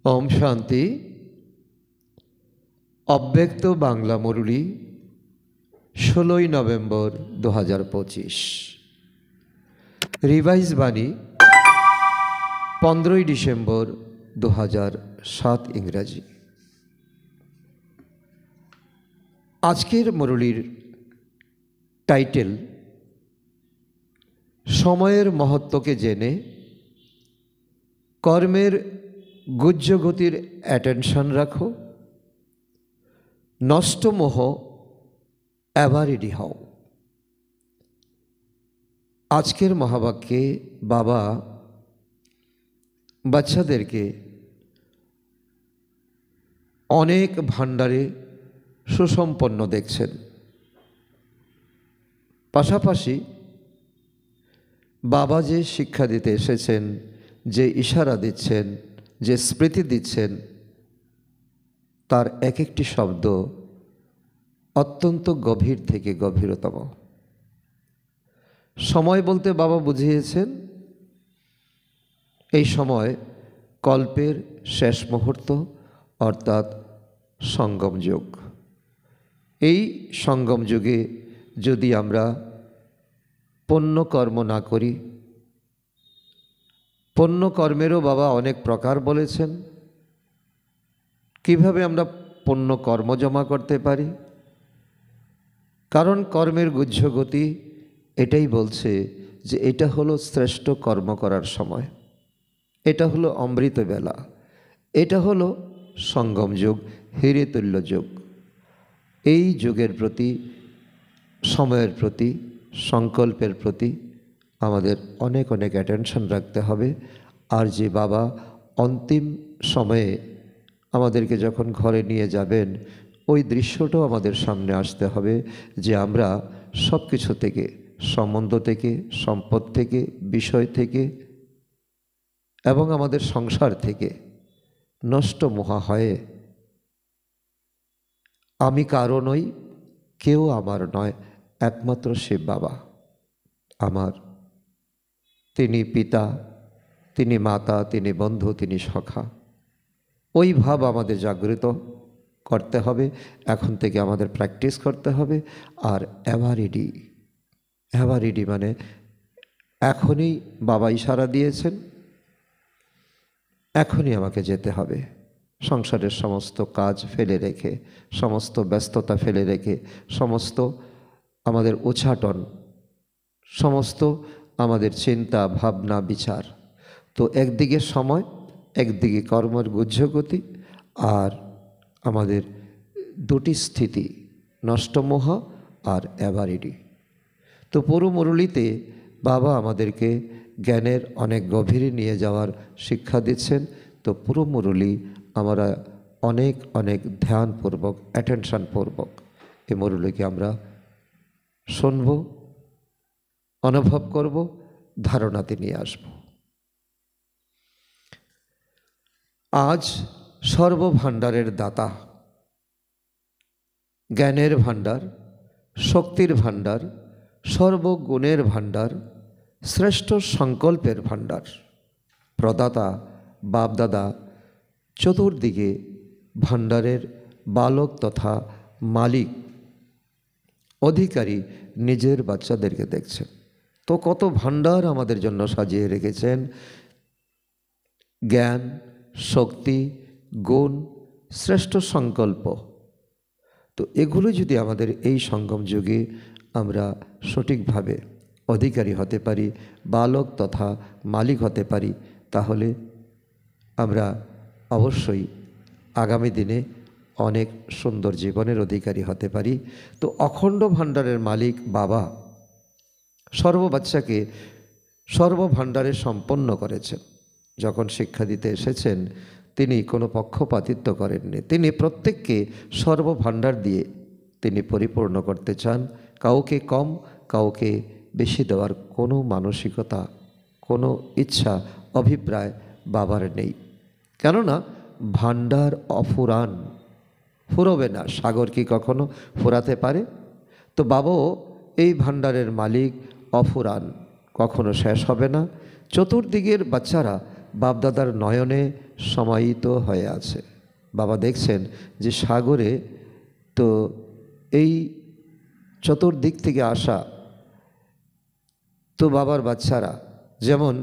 ওম শান্তি। অব্যক্ত বাংলা মুরলী 16ই November 2025। Revise বাণী 15ই ডিসেম্বর 2007 ইংরাজি। আজকের মুরলীর টাইটেল সময়ের মহত্বকে জেনে কর্মের গুহ্য গতির অ্যাটেনশন রাখো, নষ্ট মোহ অ্যাভারিডি হও। আজকের মহাবাক্যে বাবা বাচ্চাদেরকে অনেক ভাণ্ডারে সুসম্পন্ন দেখছেন, পাশাপাশি বাবা যে শিক্ষা দিতে এসেছেন, যে ইশারা দিচ্ছেন, যে স্মৃতি দিচ্ছেন, তার এক একটি শব্দ অত্যন্ত গভীর থেকে গভীরতম। সময় বলতে বাবা বুঝিয়েছেন এই সময় কল্পের শেষ মুহূর্ত, অর্থাৎ সঙ্গম যুগ। এই সঙ্গম যুগে যদি আমরা পুণ্য কর্ম না করি, পুণ্য কর্মেরও বাবা অনেক প্রকার বলেছেন। কিভাবে আমরা পুণ্য কর্ম জমা করতে পারি? কারণ কর্মের গুহ্য গতি এটাই বলছে যে এটা হলো শ্রেষ্ঠ কর্ম করার সময়, এটা হলো অমৃত বেলা, এটা হলো সঙ্গম যুগ, হিরেতুল্য যুগ। এই যুগের প্রতি, সময়ের প্রতি, সংকল্পের প্রতি আমাদের অনেক অনেক অ্যাটেনশন রাখতে হবে। আর যে বাবা অন্তিম সময়ে আমাদেরকে যখন ঘরে নিয়ে যাবেন, ওই দৃশ্যটাও আমাদের সামনে আসতে হবে যে আমরা সব কিছু থেকে, সম্বন্ধ থেকে, সম্পদ থেকে, বিষয় থেকে এবং আমাদের সংসার থেকে নষ্ট মোহা হয়ে আমি কারো নই, কেউ আমার নয়, একমাত্র সে বাবা আমার। তিনি পিতা, তিনি মাতা, তিনি বন্ধু, তিনি সখা। ওই ভাব আমাদের জাগ্রত করতে হবে, এখন থেকে আমাদের প্র্যাকটিস করতে হবে। আর এভারিডি, এভারিডি মানে এখনই বাবা ইশারা দিয়েছেন, এখনই আমাকে যেতে হবে। সংসারের সমস্ত কাজ ফেলে রেখে, সমস্ত ব্যস্ততা ফেলে রেখে, সমস্ত আমাদের উচ্চাটন, সমস্ত আমাদের চিন্তা ভাবনা বিচার, তো একদিকে সময়, একদিকে কর্মের গুহ্য গতি, আর আমাদের দুটি স্থিতি, নষ্টমোহ আর এভারিডি। তো পুরো মুরলীতে বাবা আমাদেরকে জ্ঞানের অনেক গভীরে নিয়ে যাওয়ার শিক্ষা দিচ্ছেন। তো পুরো মুরলী আমরা অনেক অনেক ধ্যানপূর্বক, অ্যাটেনশনপূর্বক এই মুরলীকে আমরা শুনব, অনুভব করব, ধারণাতে নিয়ে আসব। আজ সর্বভাণ্ডারের দাতা, জ্ঞানের ভাণ্ডার, শক্তির ভাণ্ডার, সর্বগুণের ভাণ্ডার, শ্রেষ্ঠ সংকল্পের ভাণ্ডার, প্রদাতা বাপদাদা চতুর্দিকে ভাণ্ডারের বালক তথা মালিক, অধিকারী নিজের বাচ্চাদেরকে দেখছেন। তো কত ভাণ্ডার আমাদের জন্য সাজিয়ে রেখেছেন, জ্ঞান, শক্তি, গুণ, শ্রেষ্ঠ সংকল্প। তো এগুলো যদি আমাদের এই সঙ্গম যুগে আমরা সঠিকভাবে অধিকারী হতে পারি, বালক তথা মালিক হতে পারি, তাহলে আমরা অবশ্যই আগামী দিনে অনেক সুন্দর জীবনের অধিকারী হতে পারি। তো অখণ্ড ভাণ্ডারের মালিক বাবা সর্ববাচ্চাকে সর্বভাণ্ডারে সম্পন্ন করেছেন। যখন শিক্ষা দিতে এসেছেন, তিনি কোনো পক্ষপাতিত্ব করেননি। তিনি প্রত্যেককে সর্বভাণ্ডার দিয়ে তিনি পরিপূর্ণ করতে চান। কাউকে কম, কাউকে বেশি দেওয়ার কোনো মানসিকতা, কোনো ইচ্ছা, অভিপ্রায় বাবার নেই। কেননা ভাণ্ডার অফুরান, ফুরোবে না। সাগর কি কখনো ফুরাতে পারে? তো বাবাও এই ভাণ্ডারের মালিক, অফুরান, কখনো শেষ হবে না। চতুর্দিকের বাচ্চারা বাপদাদার নয়নে সমাহিত হয়ে আছে। বাবা দেখছেন যে সাগরে তো এই চতুর্দিক থেকে আসা তো বাবার বাচ্চারা যেমন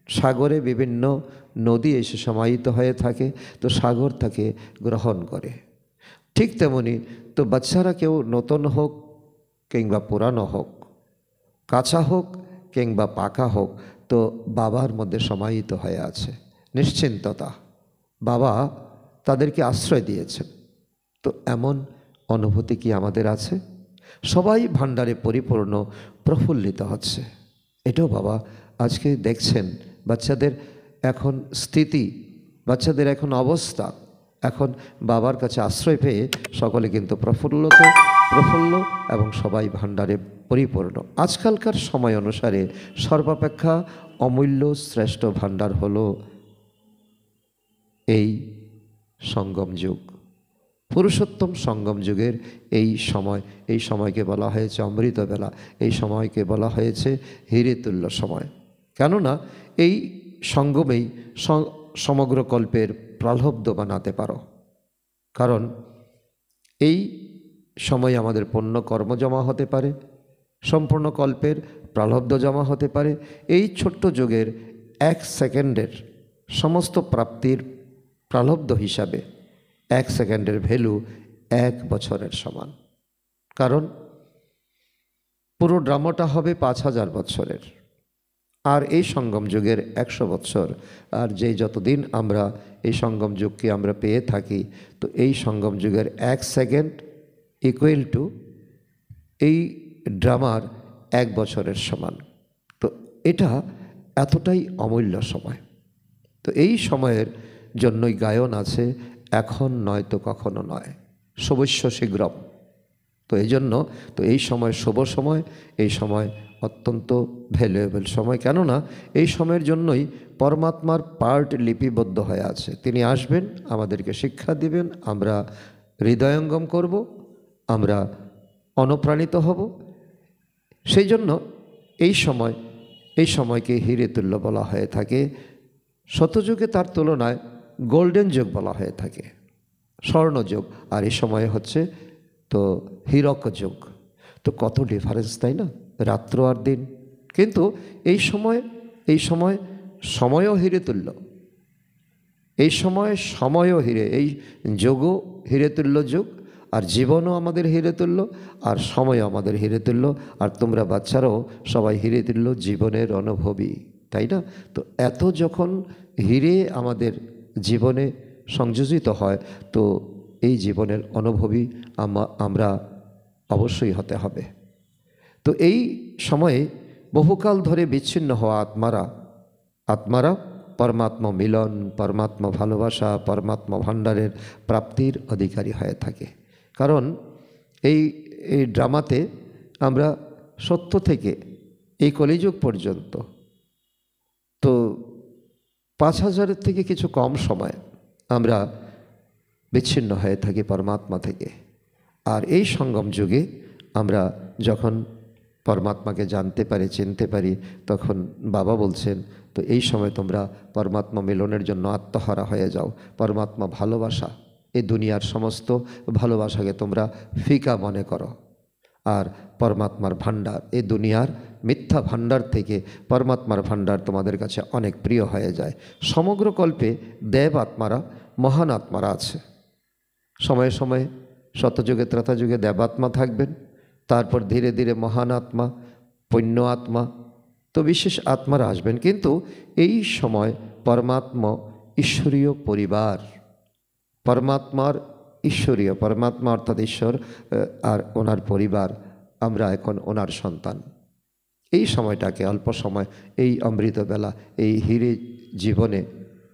সাগরে বিভিন্ন নদী এসে সমাহিত হয়ে থাকে, তো সাগর তাকে গ্রহণ করে। ঠিক তেমনি তো বাচ্চারা কেউ নতুন হোক কিংবা পুরানো হোক, কাঁচা হোক কিংবা পাকা হোক, তো বাবার মধ্যে সমাহিত হয়ে আছে নিশ্চিন্ততা। বাবা তাদেরকে আশ্রয় দিয়েছেন। তো এমন অনুভূতি কি আমাদের আছে? সবাই ভাণ্ডারে পরিপূর্ণ প্রফুল্লিত হচ্ছে। এটাও বাবা আজকে দেখছেন বাচ্চাদের এখন স্থিতি, বাচ্চাদের এখন অবস্থা, এখন বাবার কাছে আশ্রয় পেয়ে সকলে কিন্তু প্রফুল্ল এবং সবাই ভাণ্ডারে পরিপূর্ণ। আজকালকার সময় অনুসারে সর্বাপেক্ষা অমূল্য শ্রেষ্ঠ ভাণ্ডার হলো এই সঙ্গম যুগ, পুরুষোত্তম সঙ্গম যুগের এই সময়কে বলা হয়েছে অমৃত বেলা, এই সময়কে বলা হয়েছে হীরেতুল্য সময়। কেননা এই সঙ্গমেই সমগ্র কল্পের প্রলব্ধ বানাতে পারো। কারণ এই সময় আমাদের পুণ্য কর্ম জমা হতে পারে, সম্পূর্ণ কল্পের প্রলব্ধ জমা হতে পারে। এই ছোট্ট যুগের 1 সেকেন্ডের সমস্ত প্রাপ্তির প্রলব্ধ হিসাবে 1 সেকেন্ডের ভ্যালু 1 বছরের সমান। কারণ পুরো ড্রামাটা হবে 5000 বছরের, আর এই সঙ্গম যুগের 100 বছর। আর যেই যতদিন আমরা এই সঙ্গম যুগকে আমরা পেয়ে থাকি, তো এই সঙ্গম যুগের 1 সেকেন্ড ইকুয়াল টু এই ড্রামার 1 বছরের সমান। তো এটা এতটাই অমূল্য সময়। তো এই সময়ের জন্যই গায়ন আছে, এখন নয় তো কখনো নয়, শুভস্য শীঘ্রম। তো এই জন্য তো এই সময় শুভ সময়, এই সময় অত্যন্ত ভ্যালুয়েবল সময়। কেননা এই সময়ের জন্যই পরমাত্মার পার্ট লিপিবদ্ধ হয়ে আছে। তিনি আসবেন, আমাদেরকে শিক্ষা দিবেন, আমরা হৃদয়ঙ্গম করব, আমরা অনুপ্রাণিত হব। সেই জন্য এই সময়কে হীরেতুল্য বলা হয়ে থাকে। শতযুগে তার তুলনায় গোল্ডেন যুগ বলা হয়ে থাকে, স্বর্ণযুগ। আর এই সময় হচ্ছে তো হীরক যুগ। তো কত ডিফারেন্স, তাই না? রাত্র আর দিন। কিন্তু এই সময় সময়ও হীরেতুল্য, এই সময়ও হীরে, এই যুগও হীরেতুল্য যুগ, আর জীবনও আমাদের হীরেতুল্য, আর সময়ও আমাদের হীরেতুল্য। আর তোমরা বাচ্চারাও সবাই হীরেতুল্য জীবনের অনুভবী, তাই না? তো এত যখন হীরে আমাদের জীবনে সংযোজিত হয়, তো এই জীবনের অনুভবী আমরা অবশ্যই হতে হবে। তো এই সময়ে বহুকাল ধরে বিচ্ছিন্ন হওয়া আত্মারা পরমাত্মা মিলন, পরমাত্মা ভালোবাসা, পরমাত্মা ভাণ্ডারের প্রাপ্তির অধিকারী হয়ে থাকে। কারণ এই ড্রামাতে আমরা সত্য থেকে এই কলিযুগ পর্যন্ত তো 5000-এর থেকে কিছু কম সময় আমরা বিচ্ছিন্ন হয়ে থাকি পরমাত্মা থেকে। আর এই সঙ্গম যুগে আমরা যখন পরমাত্মাকে জানতে পারি, চিনতে পারি, তখন বাবা বলছেন তো এই সময় তোমরা পরমাত্মা মিলনের জন্য আত্মহারা হয়ে যাও। পরমাত্মা ভালোবাসা, এই দুনিয়ার সমস্ত ভালোবাসাকে তোমরা ফিকা মনে করো। আর পরমাত্মার ভাণ্ডার, এই দুনিয়ার মিথ্যা ভাণ্ডার থেকে পরমাত্মার ভাণ্ডার তোমাদের কাছে অনেক প্রিয় হয়ে যায়। সমগ্র কল্পে দেব আত্মারা, মহান আত্মারা আছে। সময়ে সময়ে শতযুগে ত্রেতাযুগে দেবাত্মা থাকবেন, তারপর ধীরে ধীরে মহান আত্মা, পুণ্য আত্মা, তো বিশেষ আত্মারা আসবেন। কিন্তু এই সময় পরমাত্মা ঈশ্বরীয় পরিবার, পরমাত্মার ঈশ্বরীয়, পরমাত্মা অর্থাৎ ঈশ্বর আর ওনার পরিবার, আমরা এখন ওনার সন্তান। এই সময়টাকে অল্প সময়, এই অমৃতবেলা, এই হীরে জীবনে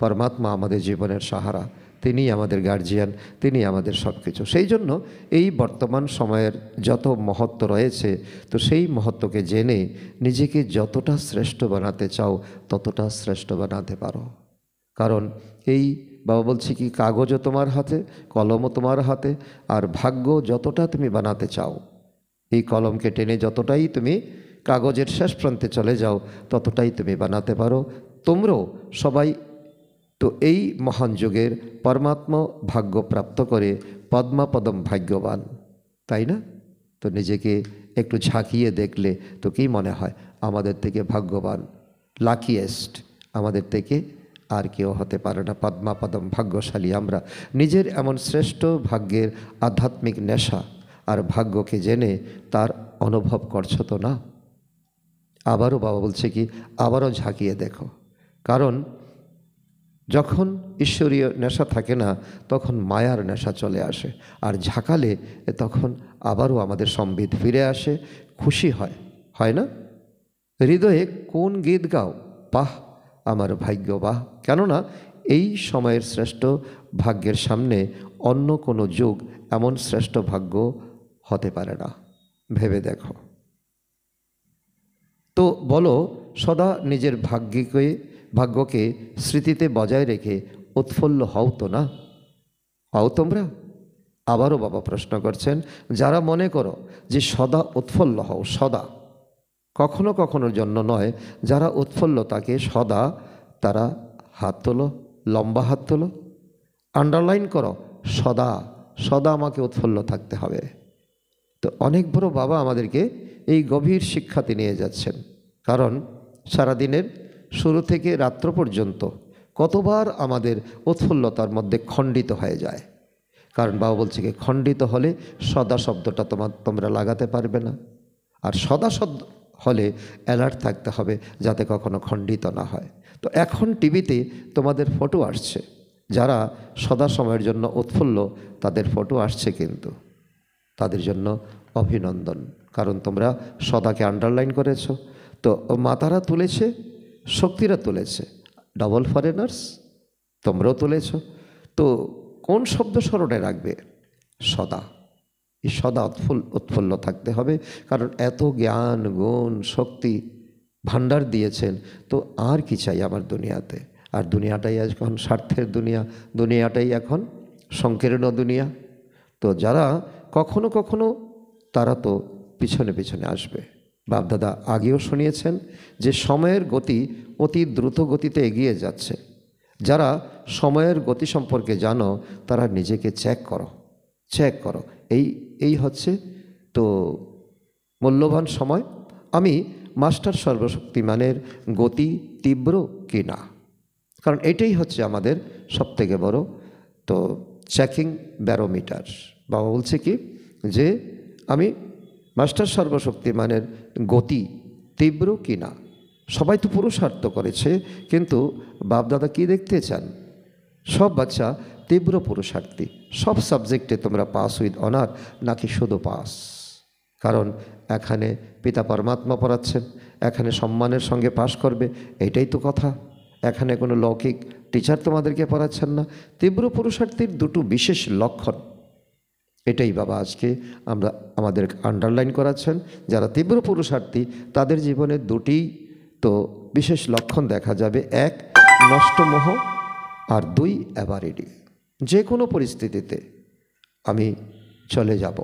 পরমাত্মা আমাদের জীবনের সাহারা, তিনি আমাদের গার্জিয়ান, তিনি আমাদের সব কিছু। সেই জন্য এই বর্তমান সময়ের যত মহত্ব রয়েছে, তো সেই মহত্বকে জেনে নিজেকে যতটা শ্রেষ্ঠ বানাতে চাও ততটা শ্রেষ্ঠ বানাতে পারো। কারণ এই বাবা বলছি কি, কাগজও তোমার হাতে, কলমও তোমার হাতে, আর ভাগ্য যতটা তুমি বানাতে চাও, এই কলমকে টেনে যতটাই তুমি কাগজের শেষ প্রান্তে চলে যাও, ততটাই তুমি বানাতে পারো। তোমরাও সবাই তো এই মহান যুগের পরমাত্মা ভাগ্য প্রাপ্ত করে পদ্মাপদম ভাগ্যবান, তাই না? তো নিজেকে একটু ঝাঁকিয়ে দেখলে তো কী মনে হয়? আমাদের থেকে ভাগ্যবান, লাকিয়েস্ট আমাদের থেকে আর কেউ হতে পারে না। পদ্মাপদম ভাগ্যশালী আমরা। নিজের এমন শ্রেষ্ঠ ভাগ্যের আধ্যাত্মিক নেশা আর ভাগ্যকে জেনে তার অনুভব করছো তো না? আবারও বাবা বলছে কি, আবারও ঝাঁকিয়ে দেখো। কারণ যখন ঈশ্বরীয় নেশা থাকে না, তখন মায়ার নেশা চলে আসে। আর ঝাঁকালে তখন আবারও আমাদের সম্বিত ফিরে আসে, খুশি হয়, হয় না? হৃদয়ে কোন গীত গাও, বাহ আমার ভাগ্য বাহ। কেননা এই সময়ের শ্রেষ্ঠ ভাগ্যের সামনে অন্য কোনো যুগ এমন শ্রেষ্ঠ ভাগ্য হতে পারে না। ভেবে দেখো তো, বলো সদা নিজের ভাগ্যকে স্মৃতিতে বজায় রেখে উৎফুল্ল হও তো না? হও তোমরা? আবারও বাবা প্রশ্ন করছেন, যারা মনে করো যে সদা উৎফুল্ল হও, সদা, কখনো কখনোর জন্য নয়, যারা উৎফুল্ল তাকে সদা, তারা হাত তোলো, লম্বা হাত তোলো, আন্ডারলাইন করো, সদা সদা আমাকে উৎফুল্ল থাকতে হবে। তো অনেক বড় বাবা আমাদেরকে এই গভীর শিক্ষাতে নিয়ে যাচ্ছেন। কারণ সারাদিনের শুরু থেকে রাত্র পর্যন্ত কতবার আমাদের উৎফুল্লতার মধ্যে খণ্ডিত হয়ে যায়। কারণ বাবা বলছে কি, খণ্ডিত হলে সদা শব্দটা তোমরা লাগাতে পারবে না। আর সদা শব্দ হলে অ্যালার্ট থাকতে হবে যাতে কখনো খণ্ডিত না হয়। তো এখন টিভিতে তোমাদের ফটো আসছে, যারা সদা সময়ের জন্য উৎফুল্ল তাদের ফটো আসছে, কিন্তু তাদের জন্য অভিনন্দন। কারণ তোমরা সদাকে আন্ডারলাইন করেছ। তো মাতারা তুলেছে, শক্তিরা তুলেছে, ডবল ফরেনার্স তোমরাও তুলেছ। তো কোন শব্দ স্মরণে রাখবে? সদা। এই সদা উৎফুল্ল থাকতে হবে। কারণ এত জ্ঞান গুণ শক্তি ভাণ্ডার দিয়েছেন, তো আর কি চাই আমার দুনিয়াতে? আর দুনিয়াটাই এখন স্বার্থের দুনিয়া, দুনিয়াটাই এখন সংকীর্ণ দুনিয়া। তো যারা কখনো কখনো, তারা তো পিছনে পিছনে আসবে। বাপদাদা আগেও শুনিয়েছেন যে সময়ের গতি অতি দ্রুত গতিতে এগিয়ে যাচ্ছে। যারা সময়ের গতি সম্পর্কে জানো, তারা নিজেকে চেক করো। এই হচ্ছে তো মূল্যবান সময়। আমি মাস্টার সর্বশক্তিমানের গতি তীব্র কি না, কারণ এটাই হচ্ছে আমাদের সবথেকে বড় তো চেকিং ব্যারোমিটার। বাবা বলছে কি যে আমি মাস্টার সর্বশক্তিমানের গতি তীব্র কি না। সবাই তো পুরুষার্থ করেছে, কিন্তু বাপদাদা কি দেখতে চান? সব বাচ্চা তীব্র পুরুষার্থী, সব সাবজেক্টে তোমরা পাস উইথ অনার, নাকি শুধু পাস? কারণ এখানে পিতা পরমাত্মা পড়াচ্ছেন, এখানে সম্মানের সঙ্গে পাশ করবে, এটাই তো কথা। এখানে কোনো লৌকিক টিচার তোমাদেরকে পড়াচ্ছেন না। তীব্র পুরুষার্থীর দুটো বিশেষ লক্ষণ, এটাই বাবা আজকে আমাদের আন্ডারলাইন করাচ্ছেন। যারা তীব্র পুরুষার্থী তাদের জীবনে দুটি তো বিশেষ লক্ষণ দেখা যাবে। এক, নষ্টমোহ, আর দুই, অ্যাভারিডি। যে কোনো পরিস্থিতিতে আমি চলে যাব,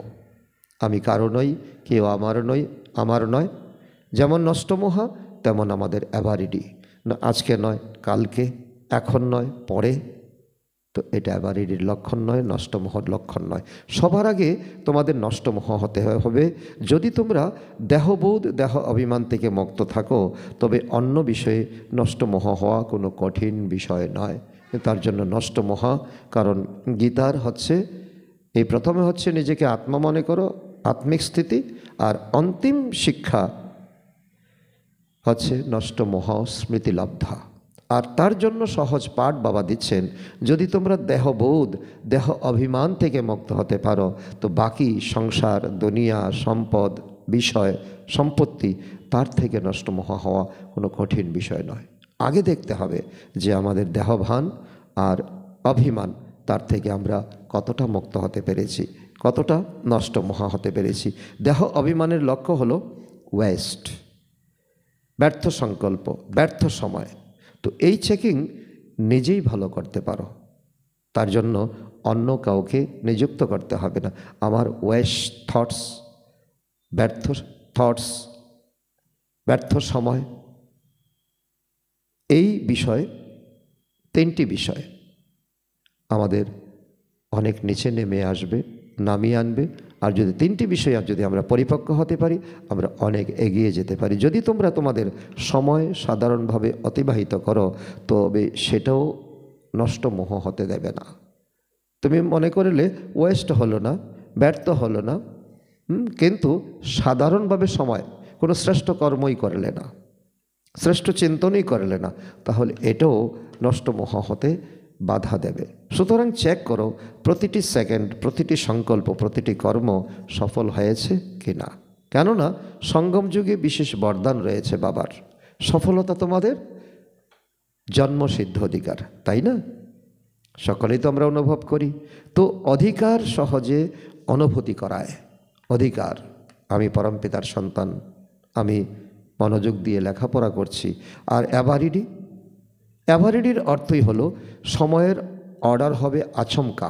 আমি কারো নই, কেউ আমার নয়। যেমন নষ্টমোহা, তেমন আমাদের অ্যাভারিডি। না আজকে নয় কালকে, এখন নয় পরে। তো এটা অ্যাভারিডির লক্ষণ নয়, নষ্টমোহর লক্ষণ নয়। সবার আগে তোমাদের নষ্টমোহ হতে হবে। যদি তোমরা দেহবোধ দেহ অভিমান থেকে মুক্ত থাকো, তবে অন্য বিষয়ে নষ্টমোহ হওয়া কোনো কঠিন বিষয় নয়। তার জন্য নষ্টমোহা, কারণ গীতার হচ্ছে এই প্রথমে হচ্ছে নিজেকে আত্মা মনে করো, আত্মিক স্থিতি, আর অন্তিম শিক্ষা হচ্ছে নষ্টমোহ স্মৃতিলব্ধা। আর তার জন্য সহজ পাঠ বাবা দিচ্ছেন, যদি তোমরা দেহবোধ দেহ অভিমান থেকে মুক্ত হতে পারো, তো বাকি সংসার দুনিয়া সম্পদ বিষয় সম্পত্তি তার থেকে নষ্টমোহ হওয়া কোনো কঠিন বিষয় নয়। আগে দেখতে হবে যে আমাদের দেহভান আর অভিমান, তার থেকে আমরা কতটা মুক্ত হতে পেরেছি, কতটা নষ্টমোহ হতে পেরেছি। দেহ অভিমানের লক্ষ্য হলো ওয়েস্ট, ব্যর্থ সংকল্প, ব্যর্থ সময়। তো এই চেকিং নিজেই ভালো করতে পারো, তার জন্য অন্য কাউকে নিযুক্ত করতে হবে না। আমার ওয়েস্ট থটস, ব্যর্থ থটস, ব্যর্থ সময়, এই বিষয়, তিনটি বিষয় আমাদের অনেক নিচে নেমে আসবে, নামিয়ে আনবে। আর যদি তিনটি বিষয় আর যদি আমরা পরিপক্ক হতে পারি, আমরা অনেক এগিয়ে যেতে পারি। যদি তোমরা তোমাদের সময় সাধারণভাবে অতিবাহিত করো, তবে সেটাও নষ্ট মোহ হতে দেবে না। তুমি মনে করলে ওয়েস্ট হলো না, ব্যর্থ হলো না, কিন্তু সাধারণভাবে সময় কোনো শ্রেষ্ঠ কর্মই করলে না, শ্রেষ্ঠ চিন্তনই করলে না, তাহলে এটাও নষ্ট মোহ হতে বাধা দেবে। সুতরাং চেক করো প্রতিটি সেকেন্ড, প্রতিটি সংকল্প, প্রতিটি কর্ম সফল হয়েছে কি না। কেননা সঙ্গম যুগে বিশেষ বরদান রয়েছে বাবার। সফলতা তোমাদের জন্মসিদ্ধ অধিকার, তাই না? সকলেই তো আমরা অনুভব করি। তো অধিকার সহজে অনুভূতি করায়। অধিকার, আমি পরমপিতার সন্তান, আমি মনোযোগ দিয়ে লেখাপড়া করছি। আর অ্যাভারিডির অর্থই হলো সময়ের অর্ডার হবে আচমকা।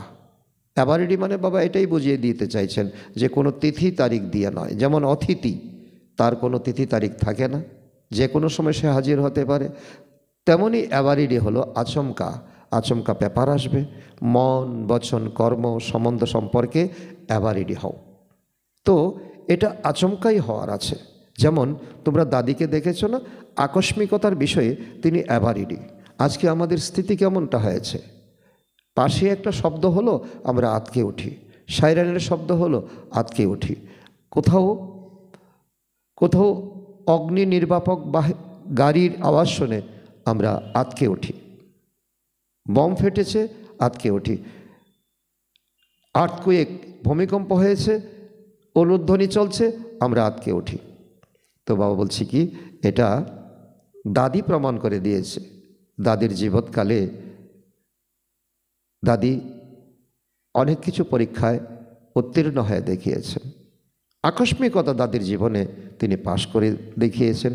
অ্যাভারিডি মানে বাবা এটাই বুঝিয়ে দিতে চাইছেন যে কোনো তিথি তারিখ দিয়ে নয়। যেমন অতিথি, তার কোনো তিথি তারিখ থাকে না, যে কোনো সময় সে হাজির হতে পারে। তেমনই অ্যাভারিডি হলো আচমকা। আচমকা ব্যাপার আসবে, মন, বচন, কর্ম, সম্বন্ধ সম্পর্কে অ্যাভারিডি হও। তো এটা আচমকাই হওয়ার আছে। যেমন তোমরা দাদিকে দেখেছো না, আকস্মিকতার বিষয়ে তিনি অ্যাভারিডি। আজকে আমাদের স্থিতি কেমনটা হয়েছে? পাশে একটা শব্দ হলো আমরা আতকে উঠি, সাইরেনের শব্দ হলো আতকে উঠি, কোথাও কোথাও অগ্নি নির্বাপক বা গাড়ির আওয়াজ শুনে আমরা আতকে উঠি, বম ফেটেছে আতকে উঠি, আর্থকুয়েক ভূমিকম্প হয়েছে, উলুধ্বনি চলছে, আমরা আতকে উঠি। তো বাবা বলছি কি, এটা দাদি প্রমাণ করে দিয়েছে। দাদির জীবৎকালে দাদি অনেক কিছু পরীক্ষায় উত্তীর্ণ হয়ে দেখিয়েছেন। আকস্মিকতা দাদির জীবনে তিনি পাশ করে দেখিয়েছেন।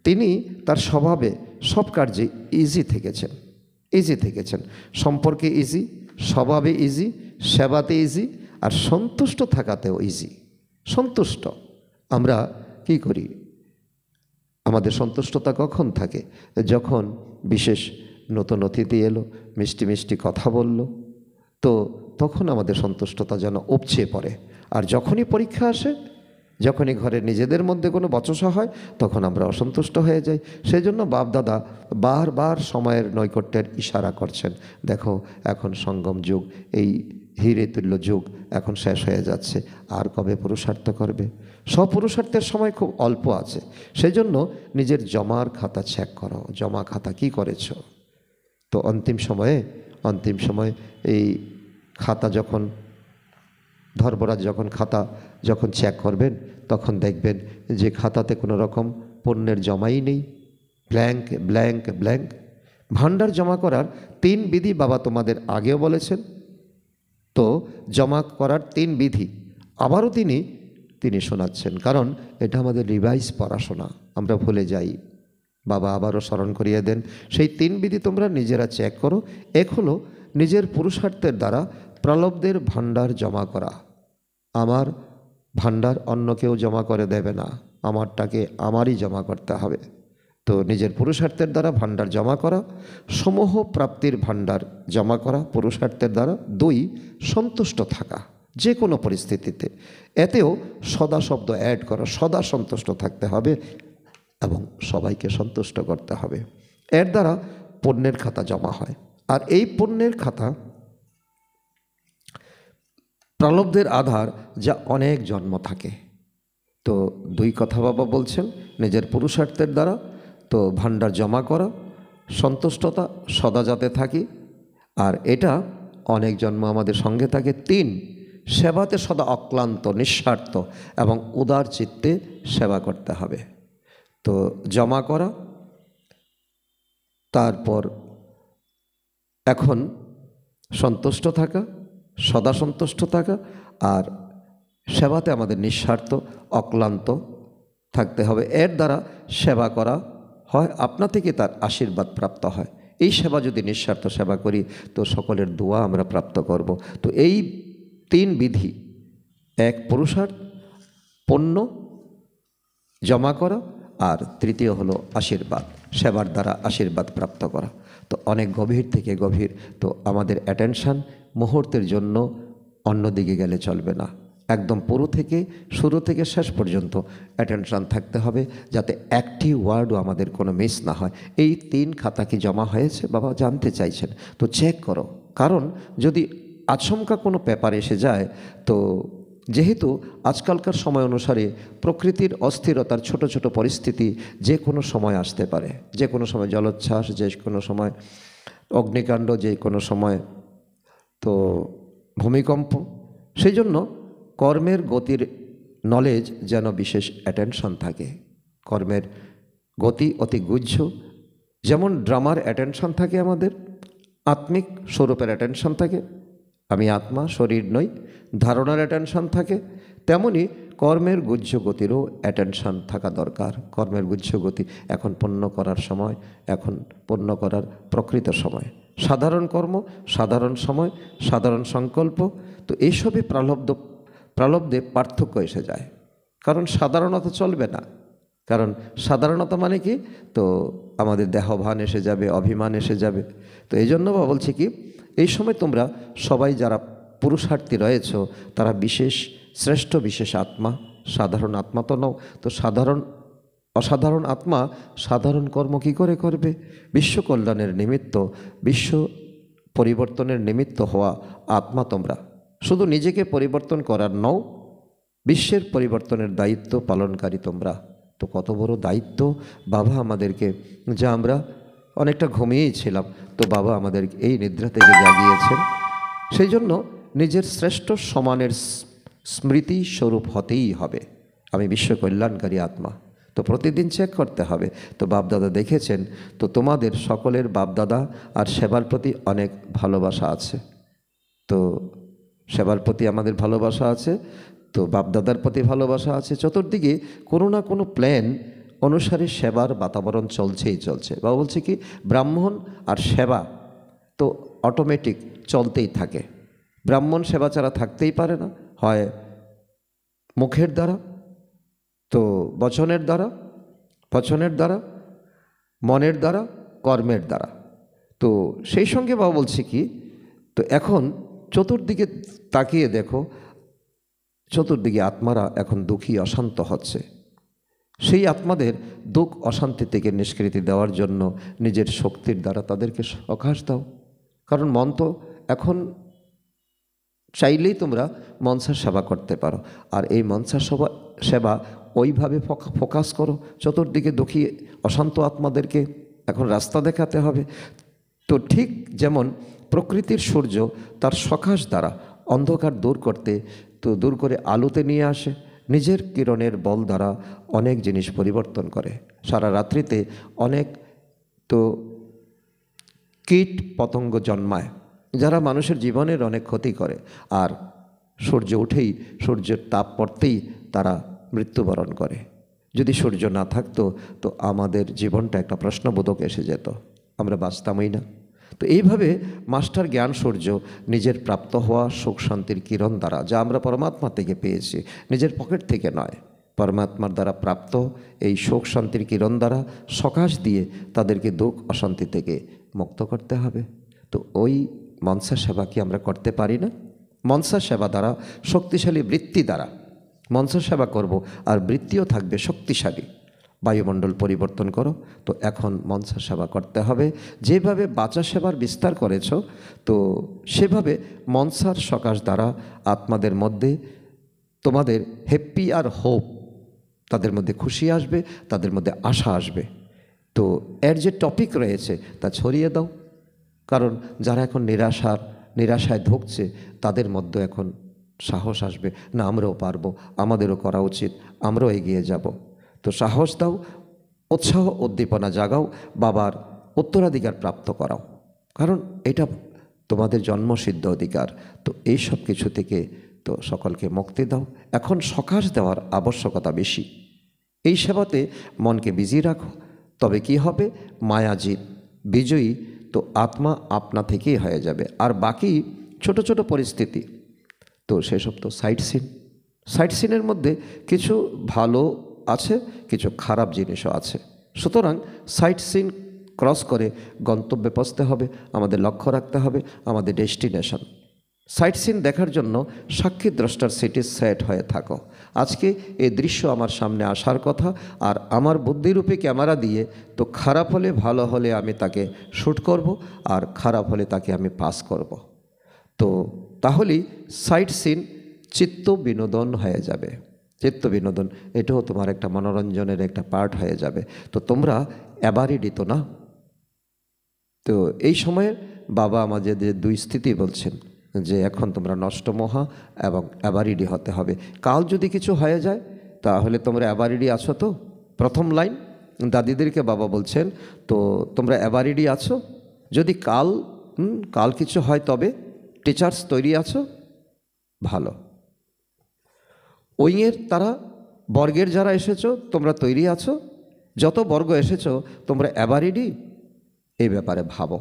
তিনি তার স্বভাবে সব কার্যে ইজি থেকেছেন। সম্পর্কে ইজি, স্বভাবে ইজি, সেবাতে ইজি, আর সন্তুষ্ট থাকাতেও ইজি। সন্তুষ্ট আমরা কি করি? আমাদের সন্তুষ্টতা কখন থাকে? যখন বিশেষ নতুন অতিথি এলো, মিষ্টি মিষ্টি কথা বলল, তো তখন আমাদের সন্তুষ্টতা যেন উপচে পড়ে। আর যখনই পরীক্ষা আসে, যখনই ঘরে নিজেদের মধ্যে কোনো বচসা হয়, তখন আমরা অসন্তুষ্ট হয়ে যাই। সেই জন্য বাপদাদা বারবার সময়ের নৈকট্যের ইশারা করছেন। দেখো এখন সঙ্গম যুগ, এই হিরে তুল্য যুগ এখন শেষ হয়ে যাচ্ছে, আর কবে পুরুষার্থ করবে? স্বপুরুষার্থের সময় খুব অল্প আছে। সেই জন্য নিজের জমার খাতা চেক করো, জমা খাতা কি করেছ। তো অন্তিম সময়ে এই খাতা যখন ধর্মরাজ খাতা যখন চেক করবেন, তখন দেখবেন যে খাতাতে কোনো রকম পণ্যের জমাই নেই, ব্ল্যাঙ্ক ব্ল্যাঙ্ক ব্ল্যাঙ্ক। ভাণ্ডার জমা করার 3 বিধি বাবা তোমাদের আগেও বলেছেন। তো জমা করার 3 বিধি আবারও তিনি শোনাচ্ছেন, কারণ এটা আমাদের রিভাইজ পড়াশোনা, আমরা ভুলে যাই। বাবা আবারও স্মরণ করিয়ে দেন, সেই 3 বিধি তোমরা নিজেরা চেক করো। এক হলো নিজের পুরুষার্থের দ্বারা প্রলব্ধের ভাণ্ডার জমা করা। আমার ভাণ্ডার অন্য কেউ জমা করে দেবে না, আমারটাকে আমারই জমা করতে হবে। তো নিজের পুরুষার্থের দ্বারা ভাণ্ডার জমা করা, সমূহ প্রাপ্তির ভাণ্ডার জমা করা পুরুষার্থের দ্বারা। 2, সন্তুষ্ট থাকা যে কোনো পরিস্থিতিতে। এতেও সদা শব্দ অ্যাড করো, সদা সন্তুষ্ট থাকতে হবে এবং সবাইকে সন্তুষ্ট করতে হবে। এর দ্বারা পুণ্যের খাতা জমা হয়। আর এই পুণ্যের খাতা প্রলব্ধের আধার, যা অনেক জন্ম থাকে। তো 2 কথা বাবা বলছেন, নিজের পুরুষার্থের দ্বারা তো ভাণ্ডার জমা করা, সন্তুষ্টতা সদা যাতে থাকি, আর এটা অনেক জন্ম আমাদের সঙ্গে থাকে। 3, সেবাতে সদা অক্লান্ত, নিঃস্বার্থ এবং উদার চিত্তে সেবা করতে হবে। তো জমা করা, তারপর এখন সন্তুষ্ট থাকা, সদা সন্তুষ্ট থাকা, আর সেবাতে আমাদের নিঃস্বার্থ অক্লান্ত থাকতে হবে। এর দ্বারা সেবা করা হয়, আপনা থেকে তার আশীর্বাদ প্রাপ্ত হয়। এই সেবা যদি নিঃস্বার্থ সেবা করি, তো সকলের দোয়া আমরা প্রাপ্ত করব। তো এই 3 বিধি, 1 পুরুষার্থ, পুণ্য জমা করা, আর তৃতীয় হলো আশীর্বাদ। সেবার দ্বারা আশীর্বাদ প্রাপ্ত করা। তো অনেক গভীর থেকে গভীর, তো আমাদের অ্যাটেনশান মুহূর্তের জন্য অন্যদিকে গেলে চলবে না। একদম শুরু থেকে শেষ পর্যন্ত অ্যাটেনশান থাকতে হবে, যাতে একটি ওয়ার্ডও আমাদের কোনো মিস না হয়। এই 3 খাতা কি জমা হয়েছে বাবা জানতে চাইছেন, তো চেক করো। কারণ যদি আচমকা কোনো পেপার এসে যায়, তো যেহেতু আজকালকার সময় অনুসারে প্রকৃতির অস্থিরতার ছোট ছোট পরিস্থিতি যে কোনো সময় আসতে পারে, যে কোনো সময় জলোচ্ছ্বাস, যে কোনো সময় অগ্নিকাণ্ড, যে কোনো সময় তো ভূমিকম্প। সেই জন্য কর্মের গতির নলেজ যেন বিশেষ অ্যাটেনশন থাকে। কর্মের গতি অতি গুহ্য। যেমন ড্রামার অ্যাটেনশন থাকে, আমাদের আত্মিক স্বরূপের অ্যাটেনশন থাকে, আমি আত্মা শরীর নই, ধারণার অ্যাটেনশন থাকে, তেমনি কর্মের গুহ্য গতিরও অ্যাটেনশন থাকা দরকার। কর্মের গুহ্য গতি এখন পূর্ণ করার সময়, এখন পূর্ণ করার প্রকৃত সময়। সাধারণ কর্ম, সাধারণ সময়, সাধারণ সংকল্প, তো এইসবই প্রারব্ধে পার্থক্য এসে যায়। কারণ সাধারণত চলবে না। কারণ সাধারণতা মানে কি, তো আমাদের দেহভান এসে যাবে, অভিমান এসে যাবে। তো এই জন্য বলছি কি, এই সময় তোমরা সবাই যারা পুরুষার্থী রয়েছ, তারা বিশেষ শ্রেষ্ঠ বিশেষ আত্মা, সাধারণ আত্মা তো নও। তো অসাধারণ আত্মা সাধারণ কর্ম কী করে করবে? বিশ্ব কল্যাণের নিমিত্ত, বিশ্ব পরিবর্তনের নিমিত্ত হওয়া আত্মা তোমরা। শুধু নিজেকে পরিবর্তন করার নও, বিশ্বের পরিবর্তনের দায়িত্ব পালনকারী তোমরা। তো কত বড় দায়িত্ব বাবা আমাদেরকে, যা আমরা অনেকটা ঘুমিয়েই ছিলাম, তো বাবা আমাদের এই নিদ্রা থেকে জাগিয়েছেন। সেই জন্য নিজের শ্রেষ্ঠ সমানের স্মৃতি স্বরূপ হতেই হবে। আমি বিশ্ব কল্যাণকারী আত্মা, তো প্রতিদিন চেক করতে হবে। তো বাপদাদা দেখেছেন, তো তোমাদের সকলের বাপদাদা আর সেবার প্রতি অনেক ভালোবাসা আছে। তো সেবার প্রতি আমাদের ভালোবাসা আছে, তো বাপদাদার প্রতি ভালোবাসা আছে। চতুর্দিকে কোনো না কোনো প্ল্যান অনুসারে সেবার বাতাবরণ চলছেই চলছে। বাবা বলছে কি, ব্রাহ্মণ আর সেবা তো অটোমেটিক চলতেই থাকে। ব্রাহ্মণ সেবা ছাড়া থাকতেই পারে না, হয় মুখের দ্বারা, তো বচনের দ্বারা, মনের দ্বারা, কর্মের দ্বারা। তো সেই সঙ্গে বাবা বলছে কি, তো এখন চতুর্দিকে তাকিয়ে দেখো, চতুর্দিকে আত্মারা এখন দুঃখী অশান্ত হচ্ছে। সেই আত্মাদের দুঃখ অশান্তি থেকে নিষ্কৃতি দেওয়ার জন্য নিজের শক্তির দ্বারা তাদেরকে সকাশ দাও। কারণ মন তো এখন চাইলেই তোমরা মনসার সেবা করতে পারো, আর এই মনসার সেবা ওইভাবে ফোকাস করো। চতুর্দিকে দুঃখী অশান্ত আত্মাদেরকে এখন রাস্তা দেখাতে হবে। তো ঠিক যেমন প্রকৃতির সূর্য তার সকাশ দ্বারা অন্ধকার দূর করে আলোতে নিয়ে আসে, নিজের কিরণের বল দ্বারা অনেক জিনিস পরিবর্তন করে। সারা রাত্রিতে অনেক তো কীট পতঙ্গ জন্মায়, যারা মানুষের জীবনের অনেক ক্ষতি করে, আর সূর্যের তাপ পড়তেই তারা মৃত্যুবরণ করে। যদি সূর্য না থাকতো, তো আমাদের জীবনটা একটা প্রশ্নবোধক এসে যেত, আমরা বাঁচতামই না। তো এইভাবে মাস্টার জ্ঞান সূর্য নিজের প্রাপ্ত হওয়া সুখ শান্তির কিরণ দ্বারা, যা আমরা পরমাত্মা থেকে পেয়েছি, নিজের পকেট থেকে নয়, পরমাত্মার দ্বারা প্রাপ্ত এই সুখ শান্তির কিরণ দ্বারা সকাশ দিয়ে তাদেরকে দুঃখ অশান্তি থেকে মুক্ত করতে হবে। তো ওই মনসা সেবা কি আমরা করতে পারি না? মনসা সেবা দ্বারা, শক্তিশালী বৃত্তি দ্বারা মনসা সেবা করব, আর বৃত্তিও থাকবে শক্তিশালী। বায়ুমণ্ডল পরিবর্তন করো, তো এখন মনসা সেবা করতে হবে। যেভাবে বাচা সেবার বিস্তার করেছ, তো সেভাবে মনসার সকাশ দ্বারা আত্মাদের মধ্যে তোমাদের হ্যাপি আর হোপ, তাদের মধ্যে খুশি আসবে, তাদের মধ্যে আশা আসবে। তো এর যে টপিক রয়েছে তা ছড়িয়ে দাও। কারণ যারা এখন নিরাশায় ধুঁকছে, তাদের মধ্যে এখন সাহস আসবে, না আমরাও পারবো, আমাদেরও করা উচিত, আমরাও এগিয়ে যাব। তো সাহস দাও, উৎসাহ উদ্দীপনা জাগাও, বাবার উত্তরাধিকার প্রাপ্ত করাও। কারণ এটা তোমাদের জন্মসিদ্ধ অধিকার। তো এই সব কিছু থেকে তো সকলকে মুক্তি দাও। এখন সকাশ দেওয়ার আবশ্যকতা বেশি। এই সেবাতে মনকে বিজি রাখো, তবে কি হবে, মায়াজিৎ বিজয়ী তো আত্মা আপনা থেকেই হয়ে যাবে। আর বাকি ছোট ছোট পরিস্থিতি, তো সেসব তো সাইট সিনের মধ্যে কিছু ভালো আছে, কিছু খারাপ জিনিসও আছে। সুতরাং সাইট সিন ক্রস করে গন্তব্যে পৌঁছতে হবে, আমাদের লক্ষ্য রাখতে হবে আমাদের ডেস্টিনেশন। সাইট সিন দেখার জন্য সাক্ষী দ্রষ্টার সিটে সেট হয়ে থাকো। আজকে এই দৃশ্য আমার সামনে আসার কথা, আর আমার বুদ্ধিরূপী ক্যামেরা দিয়ে তো খারাপ হলে ভালো হলে আমি তাকে শ্যুট করব, আর খারাপ হলে তাকে আমি পাস করব। তো তাহলেই সাইট সিন চিত্ত বিনোদন হয়ে যাবে। চিত্ত বিনোদন এটাও তোমার একটা মনোরঞ্জনের একটা পার্ট হয়ে যাবে। তো তোমরা এবারই দিত না। তো এই সময়ে বাবা আমাদের যে দুই স্থিতি বলছেন যে এখন তোমরা নষ্ট মহা এবং অ্যাবারিডি হতে হবে। কাল যদি কিছু হয়ে যায় তাহলে তোমরা অ্যাবারিডি আছো তো? প্রথম লাইন দাদিদেরকে বাবা বলছেন, তো তোমরা অ্যাবারিডি আছো? যদি কাল কিছু হয় তবে টিচার্স তৈরি আছো? ভালো। উইংয়ের তারা বর্গের যারা এসেছো তোমরা তৈরি আছো? যত বর্গ এসেছো তোমরা অ্যাবারিডি? এই ব্যাপারে ভাবো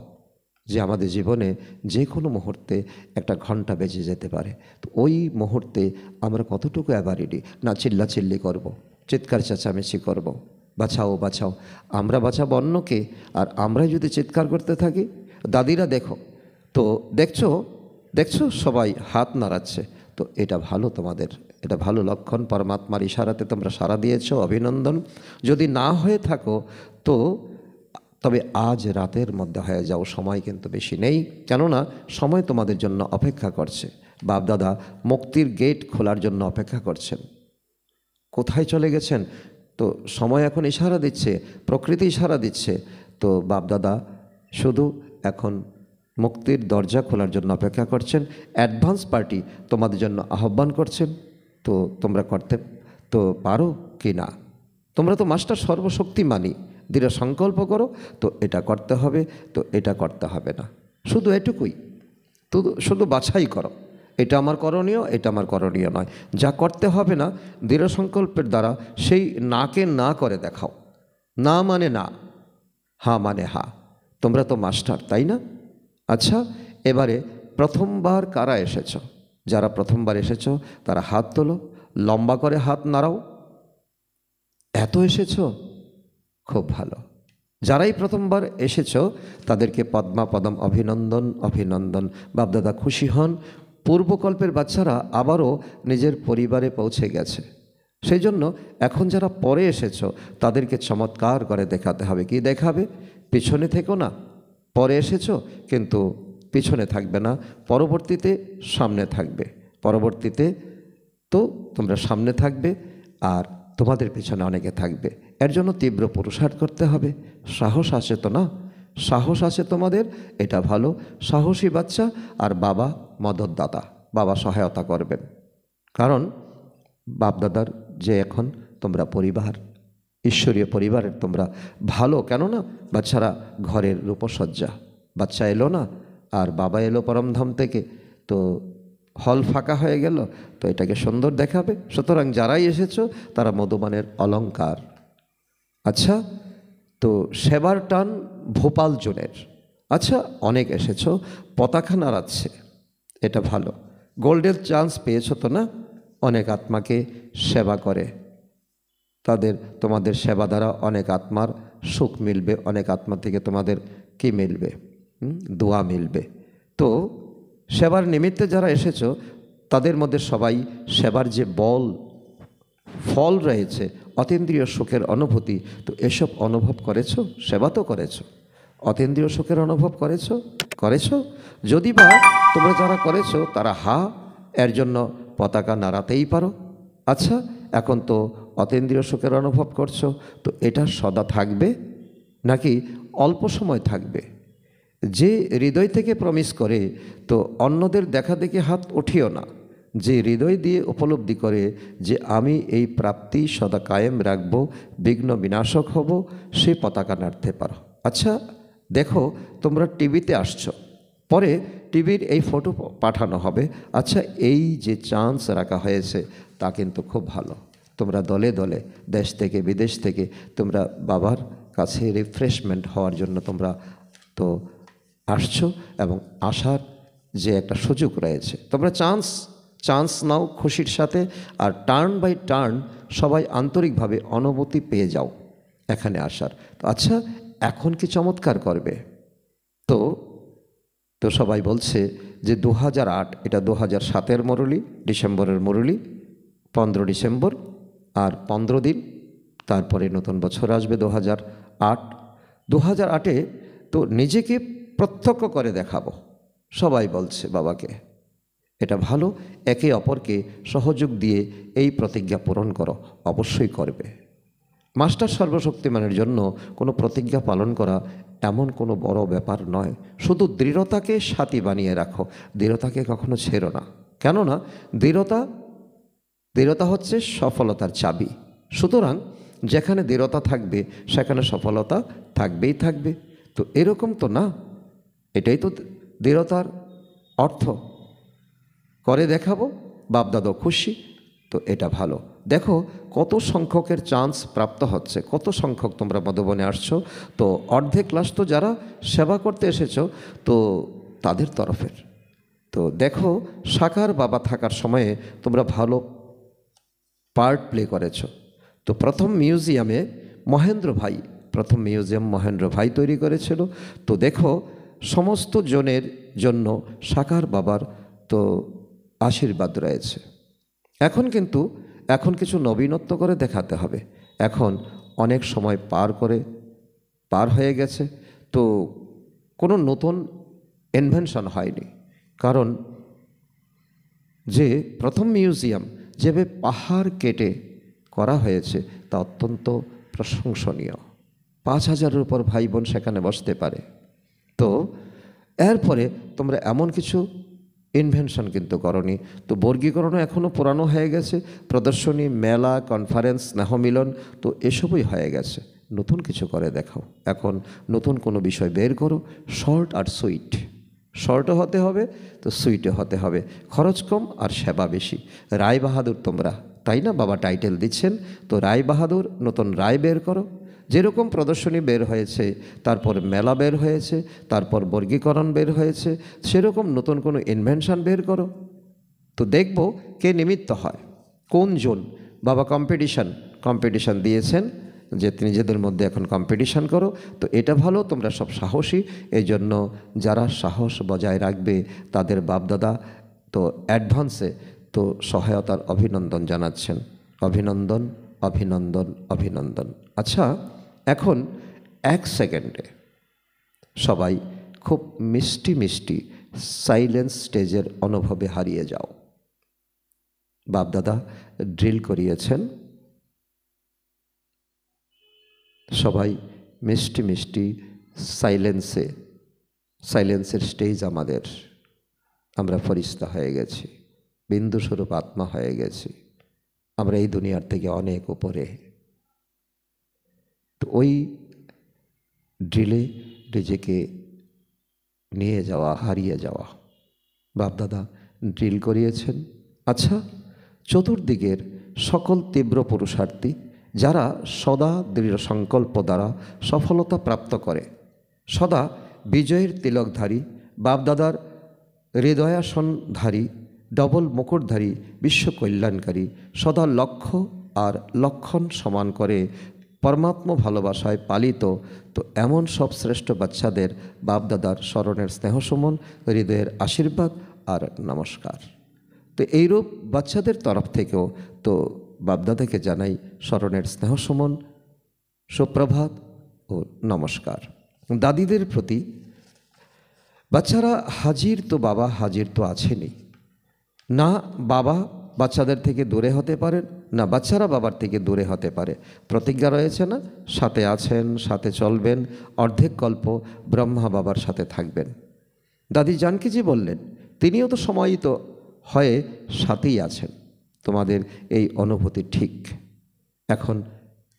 যে আমাদের জীবনে যে কোনো মুহূর্তে একটা ঘন্টা বেজে যেতে পারে। তো ওই মুহূর্তে আমরা কতটুকু অ্যাবারিডি? না চিল্লাচিল্লি করব, চিৎকার চেঁচামেচি করব, বাঁচাও বাঁচাও। আমরা বাঁচাবো অন্যকে, আর আমরাই যদি চিৎকার করতে থাকি। দাদিরা দেখো তো, দেখছো সবাই হাত নাড়াচ্ছে। তো এটা ভালো, তোমাদের এটা ভালো লক্ষণ। পরমাত্মার ইশারাতে তোমরা সাড়া দিয়েছো, অভিনন্দন। যদি না হয়ে থাকো তো তবে আজ রাতের মধ্যে হয়ে যাও, সময় কিন্তু বেশি নেই। কেননা সময় তোমাদের জন্য অপেক্ষা করছে। বাপদাদা মুক্তির গেট খোলার জন্য অপেক্ষা করছেন। কোথায় চলে গেছেন? তো সময় এখন ইশারা দিচ্ছে, প্রকৃতি ইশারা দিচ্ছে। তো বাপদাদা শুধু এখন মুক্তির দরজা খোলার জন্য অপেক্ষা করছেন। অ্যাডভান্স পার্টি তোমাদের জন্য আহ্বান করছেন। তো তোমরা করতে তো পারো কি না? তোমরা তো মাস্টার সর্বশক্তিমানী, দৃঢ় সংকল্প করো। তো এটা করতে হবে, তো এটা করতে হবে না, শুধু এটুকুই। তো শুধু বাছাই করো, এটা আমার করণীয়, এটা আমার করণীয় নয়। যা করতে হবে না দৃঢ় সংকল্পের দ্বারা সেই নাকে না করে দেখাও। না মানে না, হা মানে হা। তোমরা তো মাস্টার, তাই না? আচ্ছা, এবারে প্রথমবার কারা এসেছ? যারা প্রথমবার এসেছ তারা হাত তোলো, লম্বা করে হাত নাড়াও। এত এসেছ, খুব ভালো। যারাই প্রথমবার এসেছ তাদেরকে পদ্মা পদম অভিনন্দন, অভিনন্দন। বাপদাদা খুশি হন। পূর্বকল্পের বাচ্চারা আবারও নিজের পরিবারে পৌঁছে গেছে। সেই জন্য এখন যারা পরে এসেছ তাদেরকে চমৎকার করে দেখাতে হবে। কি দেখাবে? পিছনে থেকো না। পরে এসেছ কিন্তু পিছনে থাকবে না, পরবর্তীতে সামনে থাকবে। পরবর্তীতে তো তোমরা সামনে থাকবে, আর তোমাদের পিছনে অনেকে থাকবে। এর জন্য তীব্র পুরুষার্থ করতে হবে। সাহস আছে তো না? সাহস আছে তোমাদের, এটা ভালো। সাহসী বাচ্চা, আর বাবা মদতদাতা, বাবা সহায়তা করবেন। কারণ বাপদাদার যে এখন তোমরা পরিবার, ঈশ্বরীয় পরিবারের তোমরা ভালো। কেননা বাচ্চারা ঘরের রূপসজ্জা, বাচ্চা এলো না আর বাবা এলো পরমধাম থেকে, তো হল ফাঁকা হয়ে গেল, তো এটাকে সুন্দর দেখাবে। সুতরাং যারাই এসেছো তারা মধুবানের অলংকার। আচ্ছা, তো সেবার টান ভোপাল জোনের। আচ্ছা, অনেক এসেছো, পতাকা নাড়াচ্ছে, এটা ভালো। গোল্ডেন চান্স পেয়েছো তো না? অনেক আত্মাকে সেবা করে, তোমাদের সেবা দ্বারা অনেক আত্মার সুখ মিলবে, অনেক আত্মা থেকে তোমাদের কি মিলবে? দোয়া মিলবে। তো সেবার নিমিত্তে যারা এসেছো তাদের মধ্যে সবাই সেবার যে ফল রয়েছে, অতীন্দ্রিয় সুখের অনুভূতি, তো এসব অনুভব করেছো? সেবা তো করেছো, অতীন্দ্রিয় সুখের অনুভব করেছো? যদি বা তোমরা যারা করেছো তারা এর জন্য পতাকা নাড়াতেই পারো। আচ্ছা, এখন তো অতীন্দ্রিয় সুখের অনুভব করছো, তো এটা সদা থাকবে নাকি অল্প সময় থাকবে? যে হৃদয় থেকে প্রমিস করে, তো অন্যদের দেখা দেখে হাত উঠিও না। যে হৃদয় দিয়ে উপলব্ধি করে যে আমি এই প্রাপ্তি সদা কায়েম রাখবো, বিঘ্ন বিনাশক হব, সে পতাকা নাড়তে পারো। আচ্ছা দেখো, তোমরা টিভিতে আসছো, পরে টিভির এই ফটো পাঠানো হবে। আচ্ছা, এই যে চান্স রাখা হয়েছে তা কিন্তু খুব ভালো। তোমরা দলে দলে দেশ থেকে বিদেশ থেকে তোমরা বাবার কাছে রিফ্রেশমেন্ট হওয়ার জন্য তোমরা তো আসছো, এবং আসার যে একটা সুযোগ রয়েছে, তোমরা চান্স নাও খুশির সাথে। আর টার্ন বাই টার্ন সবাই আন্তরিকভাবে অনুভূতি পেয়ে যাও। এখানে আসার। তো আচ্ছা, এখন কি চমৎকার করবে? তো তো সবাই বলছে যে 2008, এটা 2007-এর মুরলি, ডিসেম্বরের মুরলি, 15 ডিসেম্বর, আর 15 দিন তারপরে নতুন বছর আসবে 2008। 2008-এ তো নিজেকে প্রত্যক্ষ করে দেখাবো, সবাই বলছে বাবাকে। এটা ভালো, একে অপরকে সহযোগ দিয়ে এই প্রতিজ্ঞা পূরণ করো, অবশ্যই করবে। মাস্টার সর্বশক্তিমানের জন্য কোনো প্রতিজ্ঞা পালন করা এমন কোনো বড় ব্যাপার নয়। শুধু দৃঢ়তাকে সাথী বানিয়ে রাখো, দৃঢ়তাকে কখনো ছেড়ো না। কেননা দৃঢ়তা হচ্ছে সফলতার চাবি। সুতরাং যেখানে দৃঢ়তা থাকবে সেখানে সফলতা থাকবেই থাকবে। তো এরকম তো না, এটাই তো দৃঢ়তার অর্থ। করে দেখাবো, বাপদাদা খুশি, তো এটা ভালো। দেখো কত সংখ্যকের চান্স প্রাপ্ত হচ্ছে, কত সংখ্যক তোমরা মধুবনে আসছো। তো অর্ধেক ক্লাস তো যারা সেবা করতে এসেছো তো তাদের তরফের। তো দেখো সাকার বাবা থাকার সময়ে তোমরা ভালো পার্ট প্লে করেছো। তো প্রথম মিউজিয়াম মহেন্দ্র ভাই তৈরি করেছিল। তো দেখো সমস্ত জনের জন্য সাকার বাবার তো আশীর্বাদ রয়েছে। এখন কিছু নবীনত্ব করে দেখাতে হবে। এখন অনেক সময় পার হয়ে গেছে, তো কোনো নতুন ইনভেনশন হয়নি। কারণ যে প্রথম মিউজিয়াম যেভাবে পাহাড় কেটে করা হয়েছে তা অত্যন্ত প্রশংসনীয়। 5000-এর উপর ভাই বোন সেখানে বসতে পারে। তো এরপরে তোমরা এমন কিছু ইনভেনশন কিন্তু করনি। তো বর্গীকরণও এখনও পুরানো হয়ে গেছে, প্রদর্শনী, মেলা, কনফারেন্স, স্নেহমিলন, তো এসবই হয়ে গেছে। নতুন কিছু করে দেখাও। এখন নতুন কোনো বিষয় বের করো, শর্ট আর সুইট। শর্টও হতে হবে তো সুইটও হতে হবে, খরচ কম আর সেবা বেশি। রায় বাহাদুর তোমরা, তাই না? বাবা টাইটেল দিচ্ছেন, তো রায় বাহাদুর নতুন রায় বের করো। যেরকম প্রদর্শনী বের হয়েছে, তারপর মেলা বের হয়েছে, তারপর বর্গীকরণ বের হয়েছে, সেরকম নতুন কোনো ইনভেনশন বের করো। তো দেখব কে নিমিত্ত হয়, কোন জন। বাবা কম্পিটিশন দিয়েছেন যে নিজেদের মধ্যে এখন কম্পিটিশন করো। তো এটা ভালো, তোমরা সব সাহসী। এই জন্য যারা সাহস বজায় রাখবে তাদের বাপদাদা তো অ্যাডভান্সে তো সহায়তার অভিনন্দন জানাচ্ছেন। অভিনন্দন, অভিনন্দন, অভিনন্দন। আচ্ছা, এখন 1 সেকেন্ডে সবাই খুব মিষ্টি মিষ্টি সাইলেন্স স্টেজের অনুভবে হারিয়ে যাও। বাপদাদা ড্রিল করিয়েছেন, সবাই মিষ্টি মিষ্টি সাইলেন্সের স্টেজ আমাদের। আমরা ফরিস্তা হয়ে গেছি, বিন্দু স্বরূপ আত্মা হয়ে গেছি। আমরা এই দুনিয়ার থেকে অনেক উপরে। তো ওই ড্রিলে নিজেকে নিয়ে যাওয়া, হারিয়ে যাওয়া। বাপদাদা ড্রিল করিয়েছেন। আচ্ছা, চতুর্দিকের সকল তীব্র পুরুষার্থী যারা সদা দৃঢ় সংকল্প দ্বারা সফলতা প্রাপ্ত করে, সদা বিজয়ের তিলকধারী, বাপদাদার হৃদয়াসনধারী, ডবল মুকুটধারী, বিশ্ব কল্যাণকারী, সদা লক্ষ্য আর লক্ষণ সমান করে পরমাত্ম ভালোবাসায় পালিত, তো এমন সব শ্রেষ্ঠ বাচ্চাদের বাপদাদার স্মরণের স্নেহসুমন, হৃদয়ের আশীর্বাদ আর নমস্কার। তো এইরূপ বাচ্চাদের তরফ থেকেও তো বাপদাদাকে জানাই স্মরণের স্নেহসুমন, সুপ্রভাত ও নমস্কার। দাদিদের প্রতি, বাচ্চারা হাজির তো বাবা হাজির তো আছেনই, না বাবা বাচ্চাদের থেকে দূরে হতে পারেন, না বাচ্চারা বাবার থেকে দূরে হতে পারে। প্রতিজ্ঞা রয়েছে না, সাথে আছেন, সাথে চলবেন, অর্ধেক কল্প ব্রহ্মা বাবার সাথে থাকবেন। দাদি জানকীজি বললেন, তিনিও তো সমাহিত হয়ে সাথেই আছেন। তোমাদের এই অনুভূতি ঠিক। এখন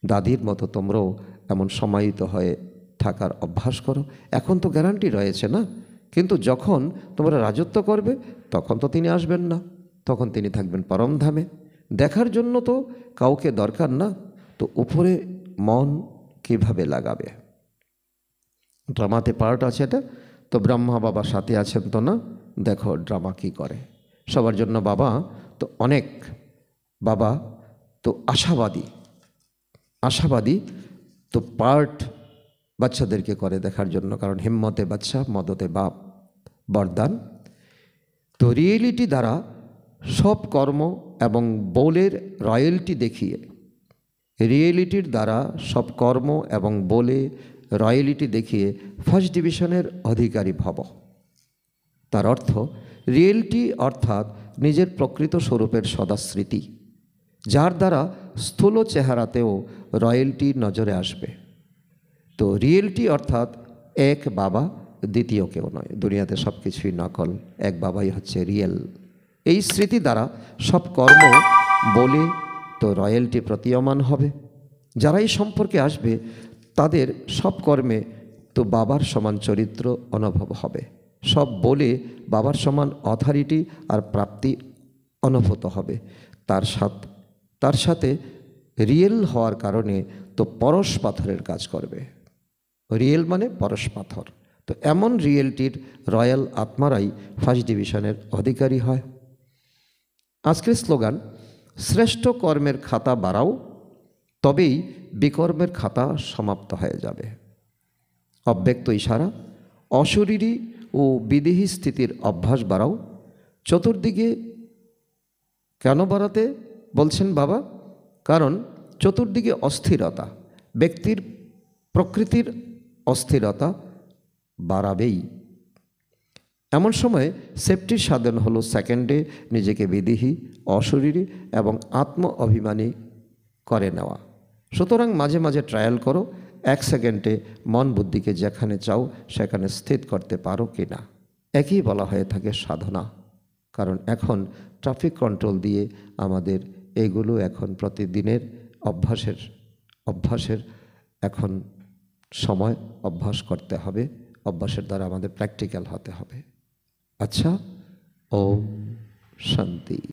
দাদির মতো তোমরাও এমন সমাহিত হয়ে থাকার অভ্যাস করো। এখন তো গ্যারান্টি রয়েছে না, কিন্তু যখন তোমরা রাজত্ব করবে তখন তো তিনি আসবেন না, তখন তিনি থাকবেন পরমধামে। দেখার জন্য তো কাউকে দরকার না, তো উপরে মন কিভাবে লাগাবে? ড্রামাতে পার্ট আছে এটা, তো ব্রহ্মা বাবা সাথে আছেন তো না, দেখো ড্রামা কি করে সবার জন্য। বাবা তো অনেক, বাবা তো আশাবাদী তো পার্ট বাচ্চাদেরকে করে দেখার জন্য, কারণ হিম্মতে বাচ্চা মদতে বাপ বরদান। তো রিয়েলিটি দ্বারা সব কর্ম এবং বোলের রয়্যালটি দেখিয়ে, রিয়েলিটির দ্বারা সব কর্ম এবং বলে রয়্যালিটি দেখিয়ে ফার্স্ট ডিভিশনের অধিকারী ভব। তার অর্থ রিয়েলিটি অর্থাৎ নিজের প্রকৃত স্বরূপের সদাস্মৃতি, যার দ্বারা স্থূল চেহারাতেও রয়্যালটি নজরে আসবে। তো রিয়েলিটি অর্থাৎ এক বাবা, দ্বিতীয় কেউ নয়। দুনিয়াতে সব কিছুই নকল, এক বাবাই হচ্ছে রিয়েল। এই স্মৃতি দ্বারা সব কর্ম বলে তো রয়্যালটি প্রতীয়মান হবে। যারা এই সম্পর্কে আসবে তাদের সব কর্মে তো বাবার সমান চরিত্র অনুভব হবে, সব বলে বাবার সমান অথরিটি আর প্রাপ্তি অনুভূত হবে। তার সাথে রিয়েল হওয়ার কারণে তো পরশ পাথরের কাজ করবে। রিয়েল মানে পরশ পাথর। তো এমন রিয়েলটির রয়্যাল আত্মারাই ফার্স্ট ডিভিশনের অধিকারী হয়। আজকের স্লোগান, শ্রেষ্ঠ কর্মের খাতা বাড়াও, তবেই বিকর্মের খাতা সমাপ্ত হয়ে যাবে। অব্যক্ত ইশারা, অশরীরী ও বিদেহী স্থিতির অভ্যাস বাড়াও। চতুর্দিকে কেন বাড়াতে বলছেন বাবা? কারণ চতুর্দিকে অস্থিরতা, ব্যক্তির প্রকৃতির অস্থিরতা বাড়াবেই। এমন সময় সেফটির সাধন হলো সেকেন্ডে নিজেকে বিদেহী, অশরীরী এবং আত্ম অভিমানী করে নেওয়া। সুতরাং মাঝে মাঝে ট্রায়াল করো, 1 সেকেন্ডে মন বুদ্ধিকে যেখানে চাও সেখানে স্থির করতে পারো কি না। একই বলা হয়ে থাকে সাধনা। কারণ এখন ট্রাফিক কন্ট্রোল দিয়ে আমাদের এগুলো এখন প্রতিদিনের অভ্যাসের এখন সময় অভ্যাস করতে হবে। অভ্যাসের দ্বারা আমাদের প্র্যাকটিক্যাল হতে হবে। আচ্ছা, ওম শান্তি।